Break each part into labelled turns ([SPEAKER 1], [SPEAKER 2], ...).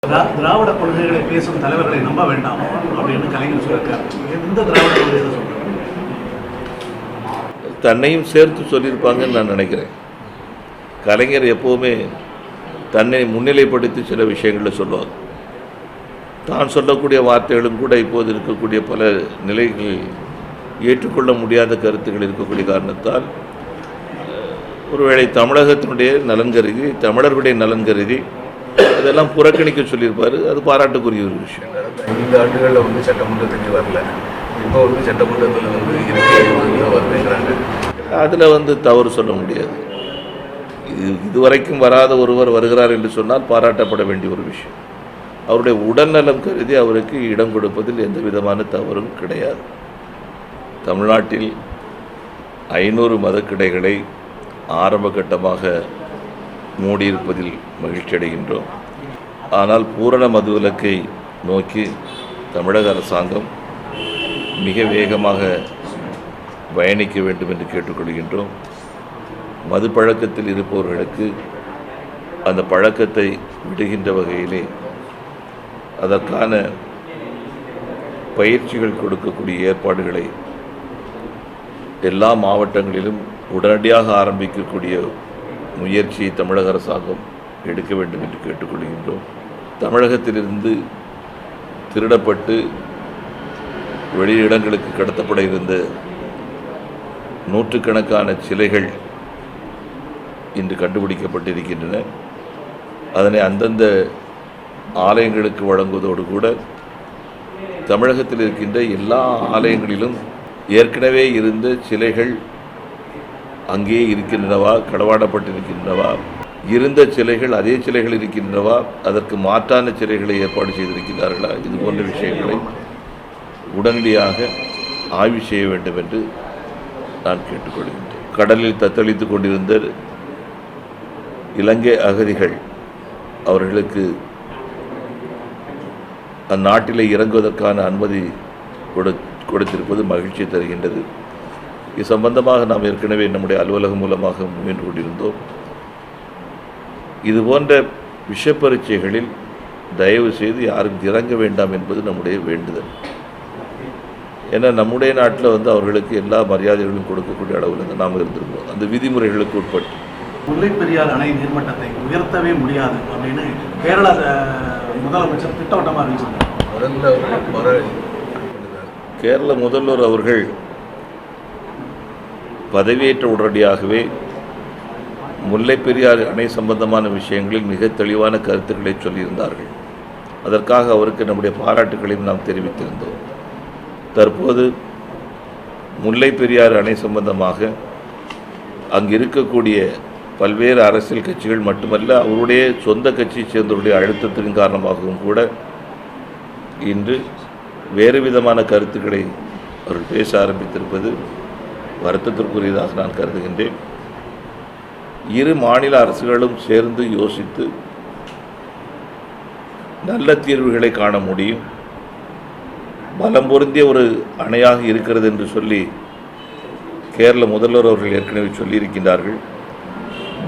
[SPEAKER 1] திராவிட கொள்கைகளை பேசும் தலைவர்களை நம்ப வேண்டாம் அப்படின்னு கலைஞர் சொல்லியிருக்காரு. எந்த திராவிட கொள்கையை சொல்றாரு?
[SPEAKER 2] தன்னையும் சேர்த்து சொல்லியிருப்பாங்கன்னு நான் நினைக்கிறேன். கலைஞர் எப்போவுமே தன்னை முன்னிலைப்படுத்தி சில விஷயங்களில் சொல்லுவார். தான் சொல்லக்கூடிய வார்த்தைகளும் கூட இப்போது இருக்கக்கூடிய பல நிலைகளில் ஏற்றுக்கொள்ள முடியாத கருத்துக்கள் இருக்கக்கூடிய காரணத்தால் ஒருவேளை தமிழகத்தினுடைய நலன் கருதி, தமிழர்களுடைய நலன் கருதி அதெல்லாம் புறக்கணிக்க சொல்லியிருப்பார். அது பாராட்டுக்குரிய ஒரு விஷயம்.
[SPEAKER 3] 5 ஆண்டுகளில் சட்டமன்றத்துக்கு வரல, இப்போ சட்டமன்றத்தில் வருகிறாங்க.
[SPEAKER 2] அதில் தவறு சொல்ல முடியாது. இதுவரைக்கும் வராத ஒருவர் வருகிறார் என்று சொன்னால் பாராட்டப்பட வேண்டிய ஒரு விஷயம். அவருடைய உடல்நலம் கருதி அவருக்கு இடம் கொடுப்பதில் எந்த விதமான தவறும் கிடையாது. தமிழ்நாட்டில் 500 மதக்கிடைகளை ஆரம்ப கட்டமாக மூடியிருப்பதில் மகிழ்ச்சி அடைகின்றோம். ஆனால் பூரண மதுவிலக்கை நோக்கி தமிழக அரசாங்கம் மிக வேகமாக பயணிக்க வேண்டும் என்று கேட்டுக்கொள்கின்றோம். மது பழக்கத்தில் இருப்பவர்களுக்கு அந்த பழக்கத்தை விடுகின்ற வகையிலே அதற்கான பயிற்சிகள் கொடுக்கக்கூடிய ஏற்பாடுகளை எல்லா மாவட்டங்களிலும் உடனடியாக ஆரம்பிக்கக்கூடிய முயற்சியை தமிழக அரசாங்கம் எடுக்க வேண்டும் என்று கேட்டுக்கொள்கின்றோம். தமிழகத்திலிருந்து திருடப்பட்டு வெளியிடங்களுக்கு கடத்தப்பட இருந்த நூற்றுக்கணக்கான சிலைகள் இன்று கண்டுபிடிக்கப்பட்டிருக்கின்றன. அதனை அந்தந்த ஆலயங்களுக்கு வழங்குவதோடு கூட தமிழகத்தில் இருக்கின்ற எல்லா ஆலயங்களிலும் ஏற்கனவே இருந்த சிலைகள் அங்கேயே இருக்கின்றனவா, களவாடப்பட்டிருக்கின்றனவா, இருந்த சிலைகள் அதே சிலைகள் இருக்கின்றனவா, அதற்கு மாற்றான சிலைகளை ஏற்பாடு செய்திருக்கிறார்களா, இது போன்ற விஷயங்களை உடனடியாக ஆய்வு செய்ய வேண்டும் என்று நான் கேட்டுக்கொள்கின்றேன். கடலில் தத்தளித்து கொண்டிருந்த இலங்கை அகதிகள் அவர்களுக்கு அந்நாட்டிலே இறங்குவதற்கான அனுமதி கொடுத்திருப்பது மகிழ்ச்சி தருகின்றது. இது சம்பந்தமாக நாம் ஏற்கனவே நம்முடைய அலுவலகம் மூலமாக முயன்று கொண்டிருந்தோம். இதுபோன்ற விஷப்பரீட்சைகளில் தயவு செய்து யாரும் இறங்க வேண்டாம் என்பது நம்முடைய வேண்டுதல். ஏன்னா நம்முடைய நாட்டில் அவர்களுக்கு எல்லா மரியாதைகளும் கொடுக்கக்கூடிய அளவில் நாம் இருந்திருக்கோம். அந்த விதிமுறைகளுக்கு உட்பட்டு
[SPEAKER 1] முல்லை பெரியார் அணை நீர்மட்டத்தை உயர்த்தவே முடியாது அப்படின்னு கேரள முதலமைச்சர் திட்டவட்டமாக அறிவிச்சிருந்தார்.
[SPEAKER 2] கேரள முதல்வர் அவர்கள் பதவியேற்ற உடனடியாகவே முல்லை பெரியார் அணை சம்பந்தமான விஷயங்களில் மிக தெளிவான கருத்துக்களை சொல்லியிருந்தார்கள். அதற்காக அவருக்கு நம்முடைய பாராட்டுகளையும் நாம் தெரிவித்திருந்தோம். தற்போது முல்லை பெரியார் அணை சம்பந்தமாக அங்கு இருக்கக்கூடிய பல்வேறு அரசியல் கட்சிகள் மட்டுமல்ல, அவருடைய சொந்த கட்சியை சேர்ந்தவருடைய அழுத்தத்தின் காரணமாகவும் கூட இன்று வேறு விதமான கருத்துக்களை அவர்கள் பேச ஆரம்பித்திருப்பது வருத்தத்திற்குரியதாக நான் கருதுகின்றேன். இரு மாநில அரசுகளும் சேர்ந்து யோசித்து நல்ல தீர்வுகளை காண முடியும். பலம் பொருந்திய ஒரு அணையாக இருக்கிறது என்று சொல்லி கேரள முதல்வர் அவர்கள் ஏற்கனவே சொல்லியிருக்கின்றார்கள்.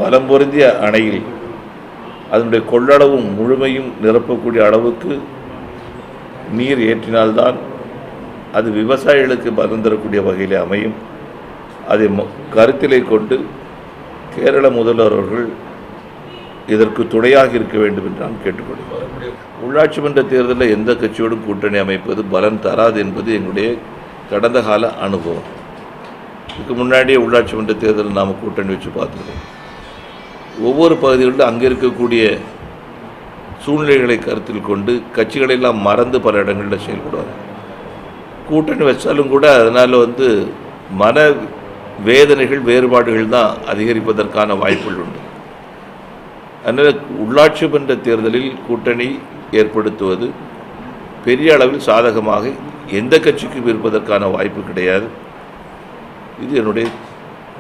[SPEAKER 2] பலம் பொருந்திய அணையில் அதனுடைய கொள்ளளவும் முழுமையும் நிரப்பக்கூடிய அளவுக்கு நீர் ஏற்றினால்தான் அது விவசாயிகளுக்கு பலம் தரக்கூடிய வகையில் அமையும். அதை கருத்திலே கொண்டு கேரள முதல்வர் அவர்கள் இதற்கு துணையாக இருக்க வேண்டும் என்று நான் கேட்டுக்கொள்கிறேன். உள்ளாட்சி மன்ற தேர்தலில் எந்த கட்சியோடும் கூட்டணி அமைப்பது பலன் தராது என்பது எங்களுடைய கடந்த கால அனுபவம். இதுக்கு முன்னாடியே உள்ளாட்சி மன்ற தேர்தலில் நாம் கூட்டணி வச்சு பார்த்துருக்கோம். ஒவ்வொரு பகுதிகளிலும் அங்கே இருக்கக்கூடிய சூழ்நிலைகளை கருத்தில் கொண்டு கட்சிகளெல்லாம் மறந்து பல இடங்களில் செயல்படுவாங்க. கூட்டணி வச்சாலும் கூட அதனால் மன வேதனைகள் வேறுபாடுகள் தான் அதிகரிப்பதற்கான வாய்ப்புகள் உண்டு. அதனால் உள்ளாட்சி மன்ற தேர்தலில் கூட்டணி ஏற்படுத்துவது பெரிய அளவில் சாதகமாக எந்த கட்சிக்கும் இருப்பதற்கான வாய்ப்பு கிடையாது. இது என்னுடைய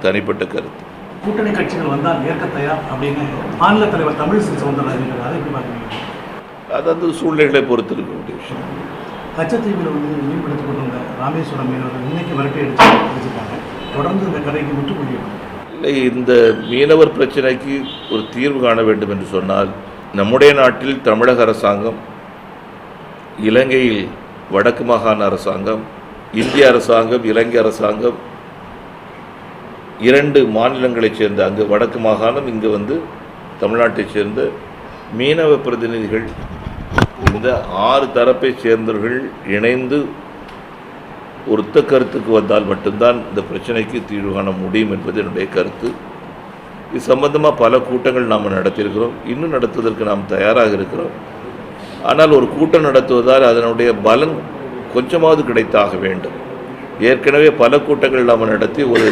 [SPEAKER 2] தனிப்பட்ட கருத்து.
[SPEAKER 1] கூட்டணி கட்சிகள் வந்தால் ஏற்க தயார் அப்படின்னு மாநில தலைவர் தமிழிசை சவுந்தரராஜன் அதை எப்படி பார்க்குறீங்க?
[SPEAKER 2] அது சூழ்நிலைகளை பொறுத்து இருக்கக்கூடிய விஷயம்.
[SPEAKER 1] கச்சத்தீவில் மீன்பிடித்துக் கொண்டிருந்த ராமேஸ்வரம் மீனவர்கள் இன்னைக்கு விரட்டி அடிச்சிருக்காங்க. தொடர்ந்து இந்த கதைக்கு முற்றுப்புள்ளி.
[SPEAKER 2] இல்லை, இந்த மீனவர் பிரச்சனைக்கு ஒரு தீர்வு காண வேண்டும் என்று சொன்னால் நம்முடைய நாட்டில் தமிழக அரசாங்கம், இலங்கையில் வடக்கு மாகாண அரசாங்கம், இந்திய அரசாங்கம், இலங்கை அரசாங்கம் 2 மாநிலங்களைச் சேர்ந்த, அங்கு வடக்கு மாகாணம், இங்கு தமிழ்நாட்டைச் சேர்ந்த மீனவ பிரதிநிதிகள், இந்த 6 தரப்பைச் சேர்ந்தவர்கள் இணைந்து ஒருத்த கருத்துக்கு வந்தால் மட்டும்தான் இந்த பிரச்சனைக்கு தீர்வு காண முடியும் என்பது என்னுடைய கருத்து. இது சம்பந்தமாக பல கூட்டங்கள் நாம் நடத்தியிருக்கிறோம், இன்னும் நடத்துவதற்கு நாம் தயாராக இருக்கிறோம். ஆனால் ஒரு கூட்டம் நடத்துவதால் அதனுடைய பலன் கொஞ்சமாவது கிடைத்தாக வேண்டும். ஏற்கனவே பல கூட்டங்கள் நாம் நடத்தி ஒரு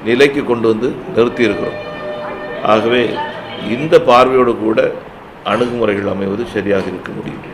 [SPEAKER 2] நிலைக்கு கொண்டு நிறுத்தியிருக்கிறோம். ஆகவே இந்த பார்வையோடு கூட அணுகுமுறைகள் அமைவது சரியாக இருக்க முடியும்.